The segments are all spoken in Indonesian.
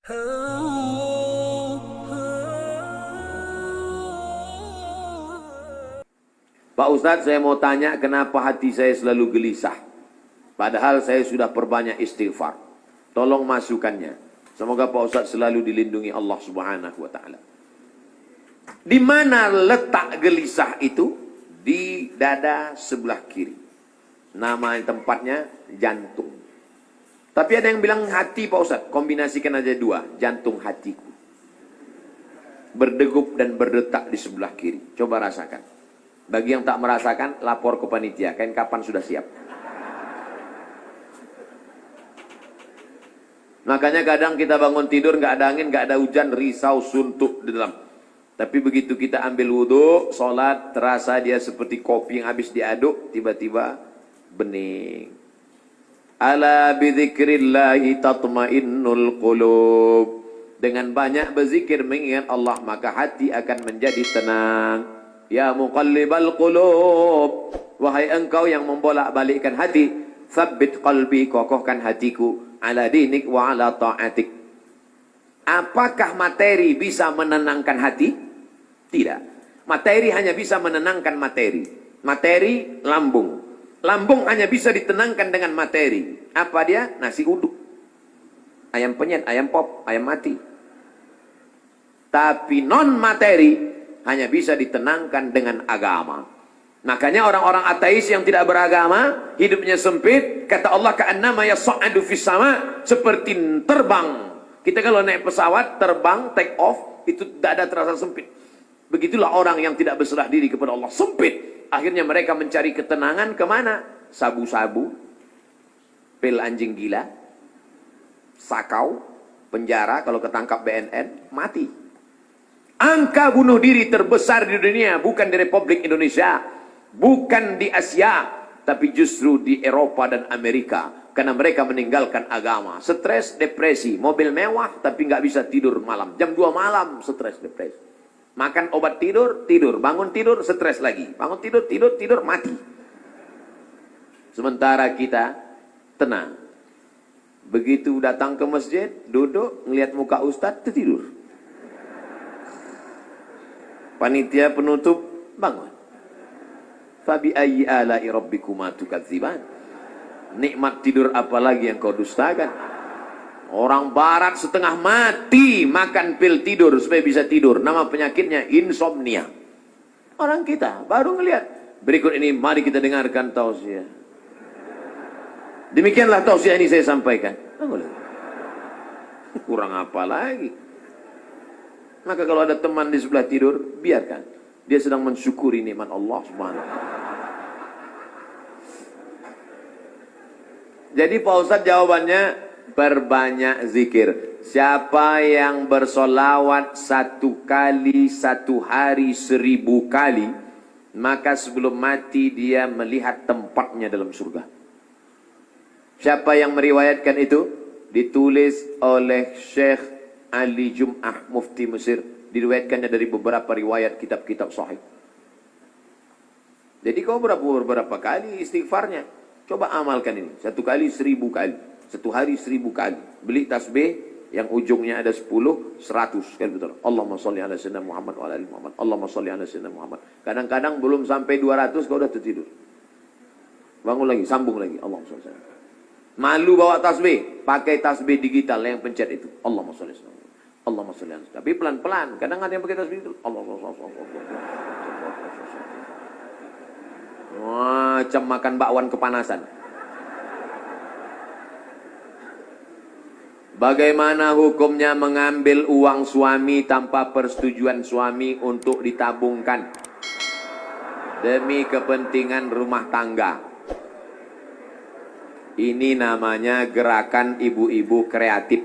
Pak Ustadz, saya mau tanya kenapa hati saya selalu gelisah? Padahal saya sudah perbanyak istighfar. Tolong masukannya. Semoga Pak Ustadz selalu dilindungi Allah Subhanahu wa Ta'ala. Di mana letak gelisah itu? Di dada sebelah kiri. Nama tempatnya jantung. Tapi ada yang bilang hati Pak Ustadz. Kombinasikan aja dua. Jantung hatiku. Berdegup dan berdetak di sebelah kiri. Coba rasakan. Bagi yang tak merasakan, lapor ke panitia. Kain kapan sudah siap. Makanya kadang kita bangun tidur, nggak ada angin, nggak ada hujan, risau, suntuk di dalam. Tapi begitu kita ambil wudhu, sholat, terasa dia seperti kopi yang habis diaduk, tiba-tiba bening. Ala bidzikrillahi tatmainnul qulub. Dengan banyak berzikir mengingat Allah, maka hati akan menjadi tenang. Ya muqallibal qulub, wahai engkau yang membolak-balikkan hati, tsabbit qalbi, kokohkan hatiku, ala dinik wa ala ta'atik. Apakah materi bisa menenangkan hati? Tidak. Materi hanya bisa menenangkan materi. Materi lambung. Lambung hanya bisa ditenangkan dengan materi. Apa dia? Nasi uduk, ayam penyet, ayam pop, ayam mati. Tapi non materi hanya bisa ditenangkan dengan agama. Makanya orang-orang ateis yang tidak beragama, hidupnya sempit. Kata Allah, ka'annama yas'adu fis sama, seperti terbang. Kita kalau naik pesawat, terbang, take off, itu dada terasa sempit. Begitulah orang yang tidak berserah diri kepada Allah. Sempit. Akhirnya mereka mencari ketenangan kemana? Sabu-sabu, pil anjing gila, sakau, penjara, kalau ketangkap BNN, mati. Angka bunuh diri terbesar di dunia bukan di Republik Indonesia, bukan di Asia, tapi justru di Eropa dan Amerika. Karena mereka meninggalkan agama. Stres, depresi, mobil mewah tapi nggak bisa tidur malam. Jam 2 malam stres, depresi. Makan obat tidur, tidur. Bangun tidur, stres lagi. Bangun tidur, tidur, mati. Sementara kita tenang. Begitu datang ke masjid, duduk, ngelihat muka ustadz, tidur. Panitia penutup, bangun. Fabi ayyi ala'i rabbikuma tukadziban. Nikmat tidur apalagi yang kau dustakan. Orang barat setengah mati makan pil tidur supaya bisa tidur. Nama penyakitnya insomnia. Orang kita baru ngelihat. Berikut ini mari kita dengarkan tausiah. Demikianlah tausiah ini saya sampaikan. Kurang apa lagi? Maka kalau ada teman di sebelah tidur, biarkan. Dia sedang mensyukuri nikmat Allah Subhanahu wa Ta'ala. Jadi Pak Ustadz jawabannya, perbanyak zikir. Siapa yang bersolawat 1 kali 1 hari 1000 kali, maka sebelum mati dia melihat tempatnya dalam surga. Siapa yang meriwayatkan itu? Ditulis oleh Syekh Ali Jum'ah, mufti Mesir. Diriwayatkannya dari beberapa riwayat kitab-kitab sahih. Jadi kau berapa kali istighfarnya? Coba amalkan ini. 1 kali 1000 kali. 1 hari 1000 kali. Beli tasbih yang ujungnya ada 10, 100. Kan betul. Allahumma sholli ala sayyidina Muhammad wa ala ali Muhammad. Allahumma sholli ala sayyidina Muhammad. Kadang-kadang belum sampai 200 kau udah tertidur. Bangun lagi, sambung lagi. Allahumma sholli ala sayyidina. Malu bawa tasbih, pakai tasbih digital yang pencet itu. Allahumma sholli ala sayyidina. Allahumma sholli ala sayyidina. Tapi pelan-pelan. Kadang ada yang pakai tasbih itu. Allahumma sholli ala sayyidina. Macam makan bakwan kepanasan. Bagaimana hukumnya mengambil uang suami tanpa persetujuan suami untuk ditabungkan demi kepentingan rumah tangga? Ini namanya gerakan ibu-ibu kreatif.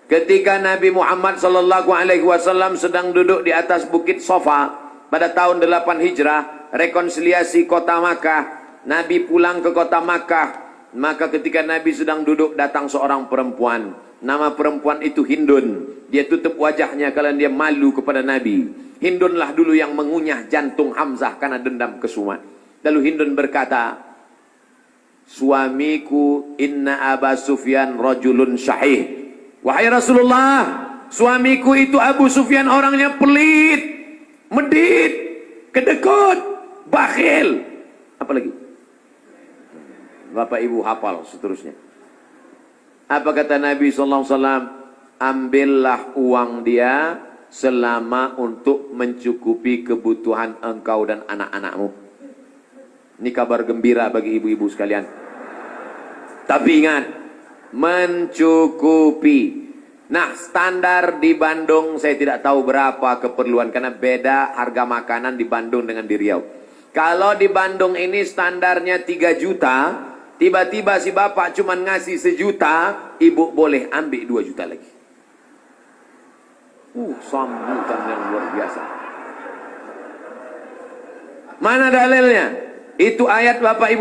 Ketika Nabi Muhammad SAW sedang duduk di atas bukit Sofa pada tahun 8 Hijrah, rekonsiliasi kota Makkah, Nabi pulang ke kota Makkah. Maka ketika Nabi sedang duduk, datang seorang perempuan. Nama perempuan itu Hindun. Dia tutup wajahnya karena dia malu kepada Nabi. Hindunlah dulu yang mengunyah jantung Hamzah karena dendam kesumat. Lalu Hindun berkata, suamiku inna Aba Sufyan rajulun syahih. Wahai Rasulullah, suamiku itu Abu Sufyan orangnya pelit, medit, kedekut, bakhil. Apalagi? Bapak Ibu hafal seterusnya. Apa kata Nabi SAW? Ambillah uang dia selama untuk mencukupi kebutuhan engkau dan anak-anakmu. Ini kabar gembira bagi ibu-ibu sekalian. Tapi ingat, mencukupi. Nah, standar di Bandung saya tidak tahu berapa keperluan karena beda harga makanan di Bandung dengan di Riau. Kalau di Bandung ini standarnya 3 juta, tiba-tiba si bapak cuma ngasih 1 juta, ibu boleh ambil 2 juta lagi. Sambutan yang luar biasa. Mana dalilnya? Itu ayat bapak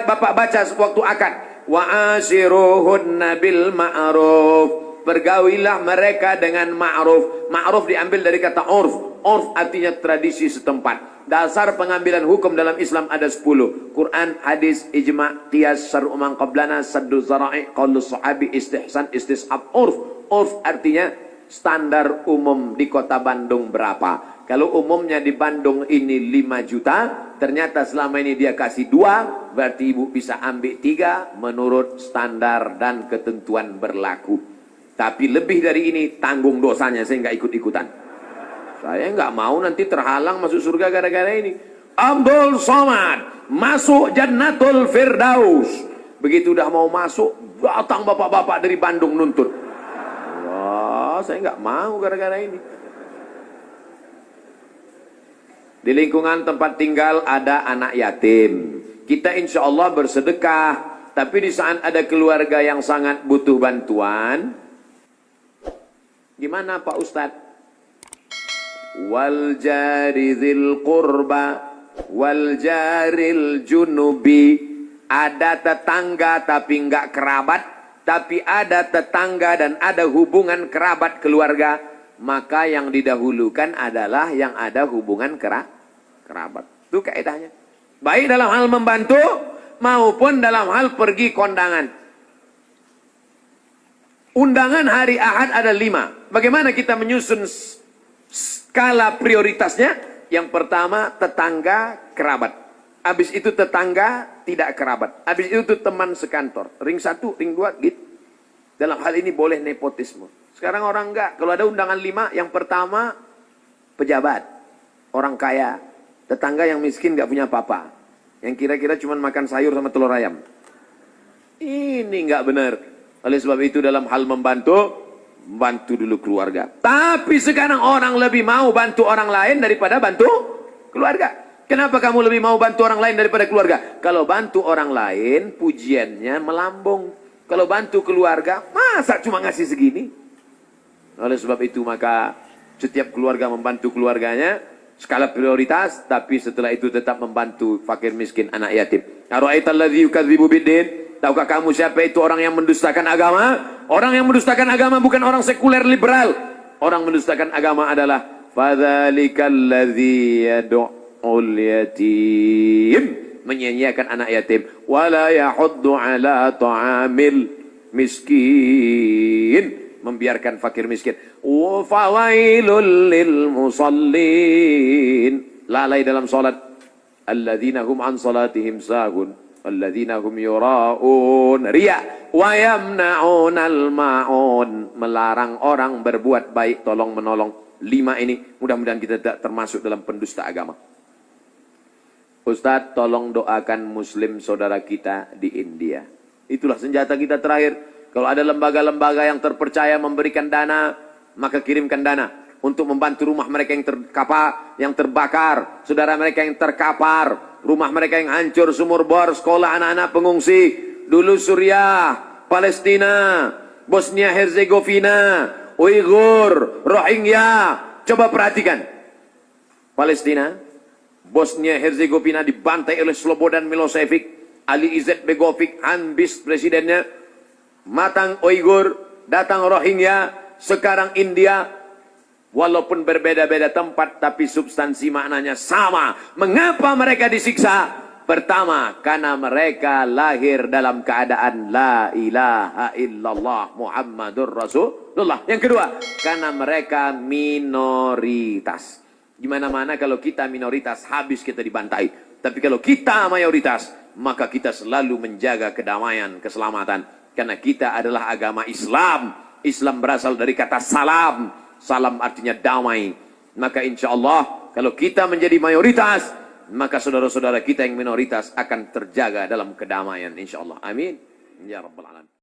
bapak baca waktu akad. Wa ashiruhunna bil ma'ruf. Bergaulilah mereka dengan ma'ruf. Ma'ruf diambil dari kata urf. Urf artinya tradisi setempat. Dasar pengambilan hukum dalam Islam ada 10. Quran, hadis, ijma', qiyas, syar'u man qablana, saddu zara'i, qaulu sahabi, istihsan, istishab, urf. Urf artinya standar umum di kota Bandung berapa. Kalau umumnya di Bandung ini 5 juta, ternyata selama ini dia kasih 2, berarti ibu bisa ambil 3 menurut standar dan ketentuan berlaku. Tapi lebih dari ini tanggung dosanya, saya nggak ikut-ikutan. Saya nggak mau nanti terhalang masuk surga gara-gara ini. Abdul Somad masuk Jannatul Firdaus. Begitu udah mau masuk, datang bapak-bapak dari Bandung nuntut. Saya nggak mau gara-gara ini. Di lingkungan tempat tinggal ada anak yatim. Kita insya Allah bersedekah. Tapi di saat ada keluarga yang sangat butuh bantuan, gimana Pak Ustadz? Wal jari dzil qurba wal jaril junubi. Ada tetangga tapi nggak kerabat. Tapi ada tetangga dan ada hubungan kerabat keluarga, maka yang didahulukan adalah yang ada hubungan kerabat. Itu kaidahnya. Baik dalam hal membantu maupun dalam hal pergi kondangan. Undangan hari Ahad ada 5. Bagaimana kita menyusun skala prioritasnya? Yang pertama tetangga kerabat. Habis itu tetangga tidak kerabat. Habis itu teman sekantor. Ring 1, ring 2 gitu. Dalam hal ini boleh nepotisme. Sekarang orang enggak. Kalau ada undangan 5, yang pertama pejabat, orang kaya, tetangga yang miskin enggak punya apa-apa, yang kira-kira cuma makan sayur sama telur ayam. Ini enggak benar. Oleh sebab itu dalam hal membantu, bantu dulu keluarga. Tapi sekarang orang lebih mau bantu orang lain daripada bantu keluarga. Kenapa kamu lebih mau bantu orang lain daripada keluarga? Kalau bantu orang lain, pujiannya melambung. Kalau bantu keluarga, masa cuma ngasih segini? Oleh sebab itu maka setiap keluarga membantu keluarganya, skala prioritas, tapi setelah itu tetap membantu fakir miskin, anak yatim. Ara'aitalladzi yukadzibu biddin? Tahukah kamu siapa itu orang yang mendustakan agama? Orang yang mendustakan agama bukan orang sekuler liberal. Orang mendustakan agama adalah fadzalikal ladzi yad'ul yatim, menyanyiakan anak yatim, wala yahuddu ala ta'amil miskin, membiarkan fakir miskin. Wa fawailul lil musallin, lalai dalam salat, alladzina hum an salatihim sahun, alladzina hum yura'un, riya, wa yamna'unal ma'un, melarang orang berbuat baik, tolong menolong. 5 ini mudah-mudahan kita tidak termasuk dalam pendusta agama. Ustadz, tolong doakan muslim saudara kita di India. Itulah senjata kita terakhir. Kalau ada lembaga-lembaga yang terpercaya memberikan dana, maka kirimkan dana untuk membantu rumah mereka yang yang terbakar, saudara mereka yang terkapar, rumah mereka yang hancur, sumur bor, sekolah anak-anak pengungsi. Dulu Suriah, Palestina, Bosnia Herzegovina, Uighur, Rohingya. Coba perhatikan. Palestina, Bosnia Herzegovina dibantai oleh Slobodan Milosevic, Ali Izzet Begovic, Hanbis presidennya, matang Uighur, datang Rohingya, sekarang India. Walaupun berbeda-beda tempat, tapi substansi maknanya sama. Mengapa mereka disiksa? Pertama, karena mereka lahir dalam keadaan la ilaha illallah Muhammadur Rasulullah. Yang kedua, karena mereka minoritas. Gimana-mana kalau kita minoritas, habis kita dibantai. Tapi kalau kita mayoritas, maka kita selalu menjaga kedamaian, keselamatan. Karena kita adalah agama Islam. Islam berasal dari kata salam. Salam artinya damai. Maka insya Allah, kalau kita menjadi mayoritas, maka saudara-saudara kita yang minoritas akan terjaga dalam kedamaian, insya Allah. Amin. Ya Rabbal Alamin.